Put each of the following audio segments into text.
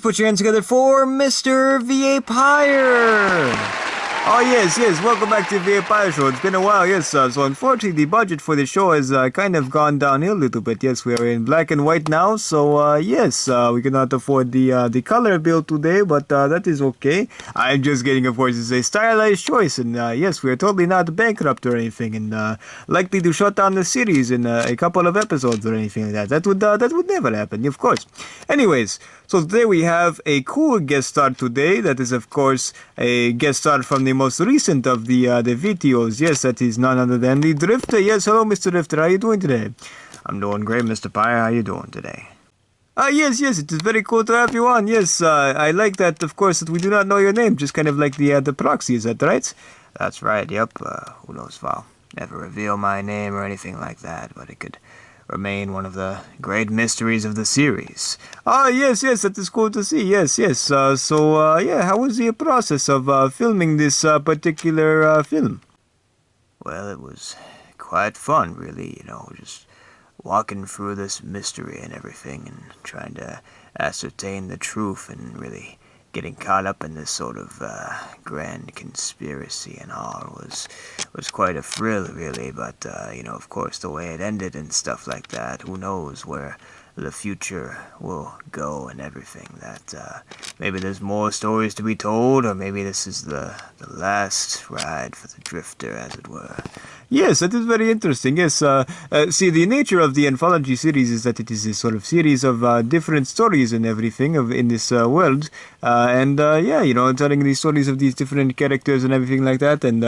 put your hands together for Mr. VA Pire! Oh yes, welcome back to the VA Pire Show. It's been a while, yes, so unfortunately the budget for the show has kind of gone downhill a little bit. Yes, we are in black and white now, so yes, we cannot afford the color bill today, but that is okay. I'm just getting, of course, it's a stylized choice, and yes, we are totally not bankrupt or anything, and likely to shut down the series in a couple of episodes or anything like that. That would never happen, of course. Anyways, so today we have a cool guest star today. That is, of course, a guest star from the most recent of the videos. Yes, that is none other than the Drifter. Yes, hello, Mr. Drifter. How are you doing today? I'm doing great, Mr. Pire. How are you doing today? Yes, it is very cool to have you on. Yes, I like that, of course, that we do not know your name, just kind of like the proxy. Is that right? That's right, yep. Who knows if I'll never reveal my name or anything like that, but it could remain one of the great mysteries of the series. Yes, that is cool to see. Yes. Yeah, how was the process of filming this particular film? Well, it was quite fun, really, just walking through this mystery and everything and trying to ascertain the truth and really getting caught up in this sort of grand conspiracy and all was quite a thrill, really. But of course, the way it ended and stuff like that, who knows where the future will go and everything. That maybe there's more stories to be told, or maybe this is the last ride for the Drifter, as it were. Yes, that is very interesting. Yes, see, the nature of the anthology series is that it is a sort of series of different stories and everything in this world, and telling these stories of these different characters and everything like that. And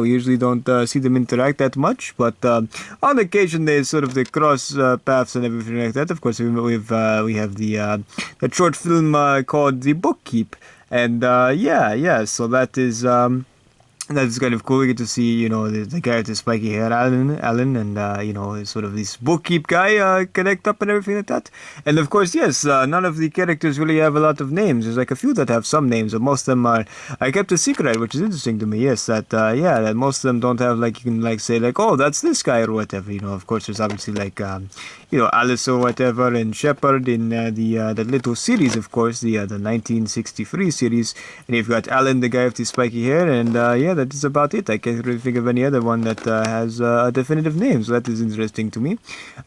we usually don't see them interact that much, but on occasion there's sort of the cross paths and everything like that. Of course, we have the short film called The Bookkeep, and so that is. That's kind of cool. We get to see, the guy with the spiky hair, Alan, and, sort of this bookkeep guy connect up and everything like that. And of course, yes, none of the characters really have a lot of names. There's like a few that have some names, but most of them are kept a secret, which is interesting to me. Yes, that most of them don't have, like, you can, like, say, like, oh, that's this guy or whatever. Of course, there's obviously, like, Alice or whatever, and Shepard in the little series, of course, the 1963 series. And you've got Alan, the guy with the spiky hair, and, that is about it. I can't really think of any other one that has a definitive name, so that is interesting to me.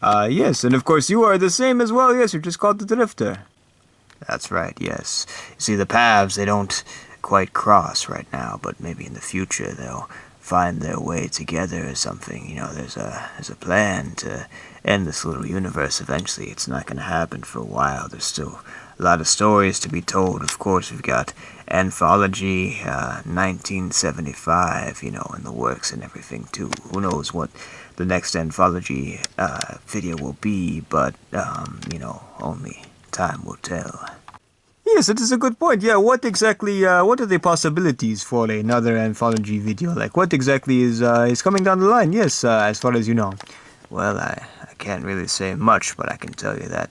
Yes, and of course you are the same as well. Yes, you're just called the Drifter. That's right, yes. You see, the paths, they don't quite cross right now, but maybe in the future they'll find their way together or something. There's a plan to end this little universe eventually. It's not going to happen for a while. There's still a lot of stories to be told. Of course, we've got Anthology 1975, in the works and everything too. Who knows what the next Anthology video will be, but, only time will tell. Yes, it is a good point. Yeah, what are the possibilities for another Anthology video? Like, what exactly is coming down the line? Yes, as far as you know. Well, I can't really say much, but I can tell you that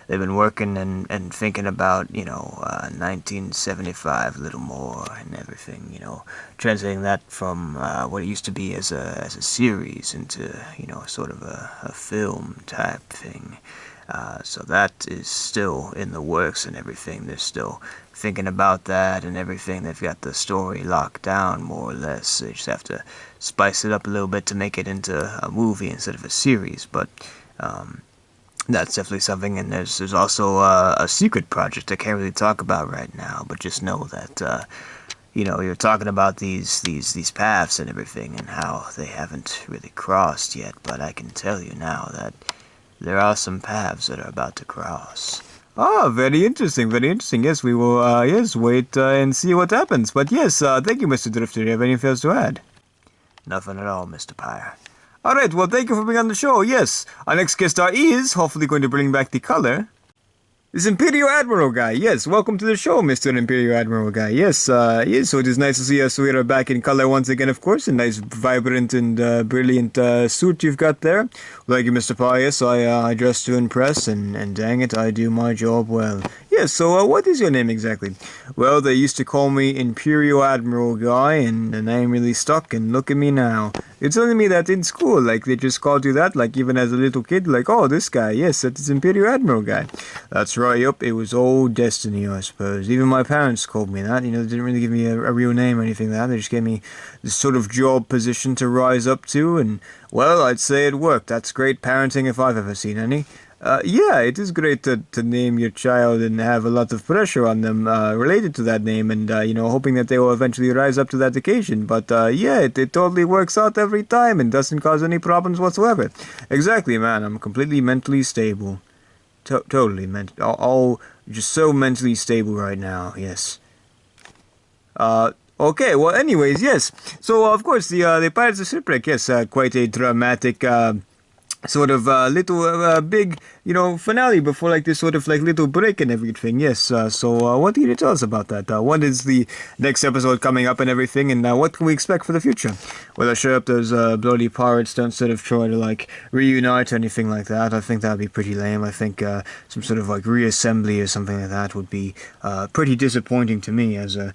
they've been working and thinking about, 1975 a little more and everything, translating that from what it used to be as a series into, sort of a film type thing. So that is still in the works and everything. They're still thinking about that and everything. They've got the story locked down more or less. They just have to spice it up a little bit to make it into a movie instead of a series. But that's definitely something. And there's also a secret project I can't really talk about right now. But just know that you're talking about these paths and everything and how they haven't really crossed yet. But I can tell you now that there are some paths that are about to cross. Very interesting, very interesting. Yes, we will, wait and see what happens. But yes, thank you, Mr. Drifter. Do you have anything else to add? Nothing at all, Mr. Pire. Alright, well, thank you for being on the show. Yes, our next guest star is hopefully going to bring back the color. This Imperial Admiral guy. Yes, welcome to the show, Mr. Imperial Admiral guy. Yes, so it is nice to see us. We are back in color once again, of course. A nice, vibrant and brilliant suit you've got there. Thank you, Mr. Pire. Yes, I dress to impress, and dang it, I do my job well. Yes, so what is your name exactly? Well, they used to call me Imperial Admiral Guy, and the name really stuck, and look at me now. You're telling me that in school, like, they just called you that, like, even as a little kid, like, oh, this guy, yes, that is Imperial Admiral Guy. That's right, yup, it was all destiny, I suppose. Even my parents called me that, they didn't really give me a real name or anything like that, they just gave me this sort of job position to rise up to, and, well, I'd say it worked. That's great parenting if I've ever seen any. Yeah, it is great to name your child and have a lot of pressure on them related to that name and, hoping that they will eventually rise up to that occasion. But, yeah, it totally works out every time and doesn't cause any problems whatsoever. Exactly, man. I'm completely mentally stable. Totally. All just so mentally stable right now, yes. Okay, well, anyways, yes. So, of course, the Pirates of Shipwreck, yes, quite a dramatic, sort of little big finale before like this sort of like little break and everything. Yes, so what can you tell us about that? What is the next episode coming up and everything, and what can we expect for the future? Well, I sure hope those bloody pirates don't sort of try to like reunite or anything like that. I think that would be pretty lame. I think some sort of like reassembly or something like that would be pretty disappointing to me as an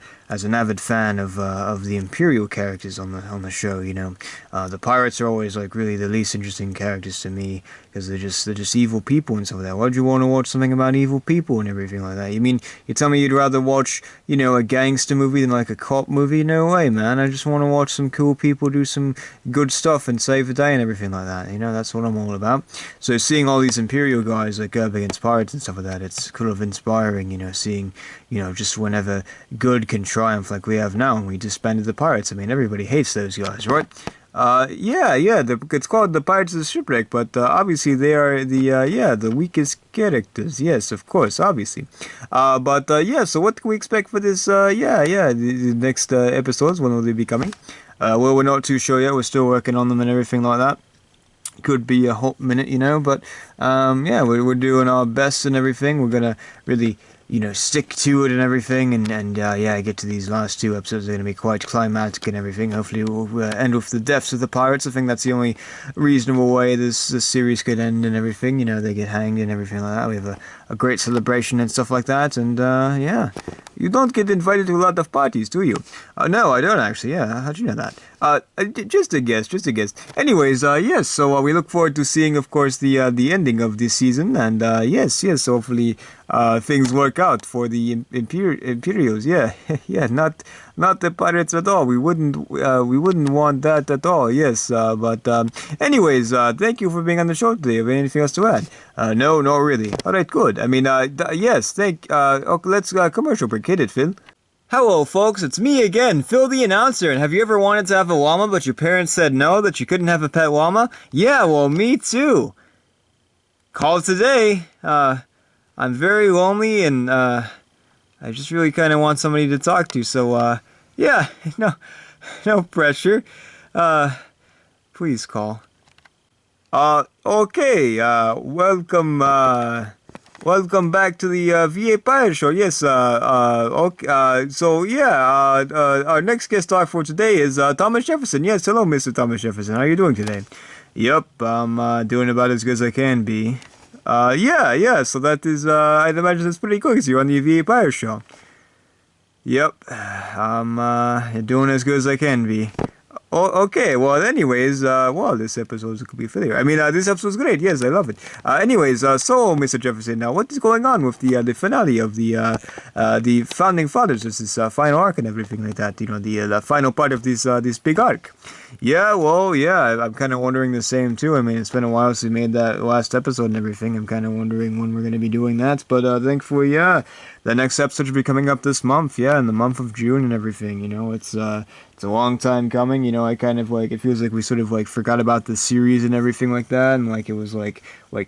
avid fan of the Imperial characters on the show. The pirates are always like really the least interesting characters to me because they're just evil people and stuff like that. Why'd you want to watch something about evil people and everything like that? You tell me you'd rather watch a gangster movie than like a cop movie? No way, man. I just want to watch some cool people do some good stuff and save the day and everything like that. That's what I'm all about. So seeing all these Imperial guys like go up against pirates and stuff like that, it's kind of inspiring. Seeing just whenever good can triumph like we have now, and we disbanded the pirates. Everybody hates those guys, right? Yeah, it's called the Pirates of the Shipwreck, but obviously they are the weakest characters. Yes, of course, obviously. But yeah, so what can we expect for this? The next episodes. When will they be coming? Well, we're not too sure yet. We're still working on them and everything like that. Could be a hot minute, but yeah, we're doing our best and everything. We're gonna really stick to it and everything, and yeah, get to these last two episodes. They're going to be quite climactic and everything. Hopefully we'll end with the deaths of the pirates. I think that's the only reasonable way this series could end and everything. They get hanged and everything like that. We have a great celebration and stuff like that, and yeah. You don't get invited to a lot of parties, do you? No, I don't actually. Yeah, how'd you know that? Just a guess. Anyways, yes. So we look forward to seeing, of course, the ending of this season, and yes. Hopefully, things work out for the Imperials. Yeah, yeah. Not the pirates at all. We wouldn't want that at all. Yes. But anyways, thank you for being on the show today. Have anything else to add? No, not really. All right, good. Yes. Okay, let's commercial break. Hit it, Phil. Hello, folks. It's me again, Phil the announcer. And have you ever wanted to have a llama, but your parents said no, that you couldn't have a pet llama? Yeah, well, me too. Call today. I'm very lonely, and I just really kind of want somebody to talk to. So, yeah, no pressure. Please call. Okay. Welcome back to the VA Pire Show. Yes, okay, so yeah, our next guest star for today is Thomas Jefferson. Yes, hello, Mr. Thomas Jefferson. How are you doing today? Yep, I'm doing about as good as I can be. Yeah, so that is, I'd imagine that's pretty cool because you're on the VA Pire Show. Yep, I'm doing as good as I can be. Oh, okay, well, anyways, well, this episode could be familiar. This episode's great. Yes, I love it. Anyways, so, Mr. Jefferson, now, what is going on with the finale of the Founding Fathers? This final arc and everything like that, the final part of this big arc. Yeah, well, yeah, I'm kind of wondering the same, too. It's been a while since we made that last episode and everything. I'm kind of wondering when we're going to be doing that, but thankfully, yeah, the next episode should be coming up this month, yeah, in the month of June and everything, it's a long time coming, I kind of it feels like we sort of forgot about the series and everything like that, and it was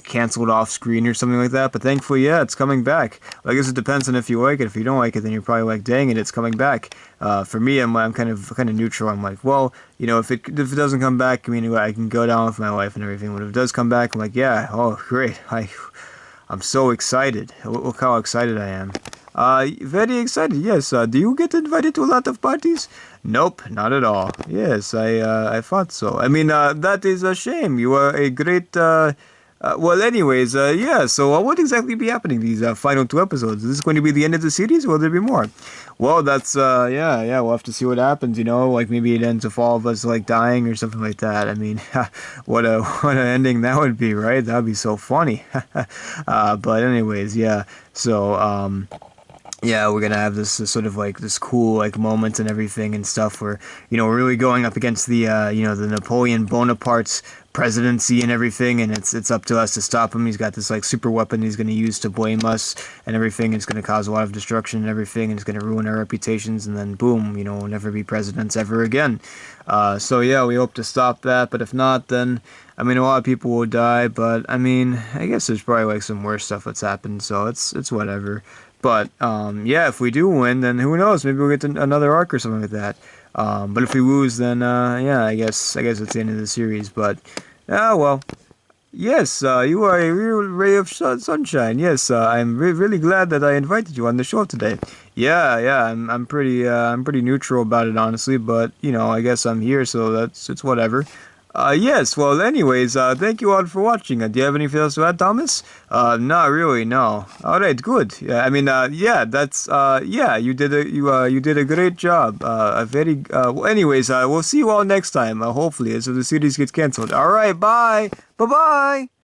canceled off screen or something like that, but thankfully, yeah, it's coming back. I guess it depends on if you like it. If you don't like it, then you're probably dang it, it's coming back. For me, I'm kind of neutral. I'm well, if it doesn't come back, I can go down with my life and everything, but if it does come back, I'm yeah, oh, great, I'm so excited. Look how excited I am. Very excited, yes. Do you get invited to a lot of parties? Nope, not at all. Yes, I thought so. That is a shame. You are a great Well, anyways, yeah. So, what exactly be happening these final two episodes? Is this going to be the end of the series, or will there be more? Well, that's yeah, yeah. We'll have to see what happens. You know, like maybe it ends with all of us like dying or something like that. I mean, what a what an ending that would be, right? That'd be so funny. But anyways, yeah. So, yeah, we're gonna have this sort of like this cool like moment and everything and stuff where we're really going up against the the Napoleon Bonaparte's presidency and everything, and it's up to us to stop him. He's got this like super weapon he's gonna use to blame us and everything. It's gonna cause a lot of destruction and everything, and it's gonna ruin our reputations. And then boom, we'll never be presidents ever again. So yeah, we hope to stop that. But if not, then I mean a lot of people will die. But I mean, I guess there's probably like some worse stuff that's happened. So it's whatever. But yeah, if we do win, then who knows? Maybe we'll get to another arc or something like that. But if we lose, then yeah, I guess it's the end of the series. But well, yes, you are a real ray of sunshine. Yes, I'm really glad that I invited you on the show today. Yeah, yeah, I'm pretty neutral about it honestly, but I guess I'm here, so it's whatever. Yes, well, anyways, thank you all for watching. Do you have anything else to add, Thomas? Not really, no. All right, good. Yeah, I mean, yeah, yeah, you did a great job. Well, anyways, we'll see you all next time, hopefully, so the series gets canceled. All right, bye. Bye-bye.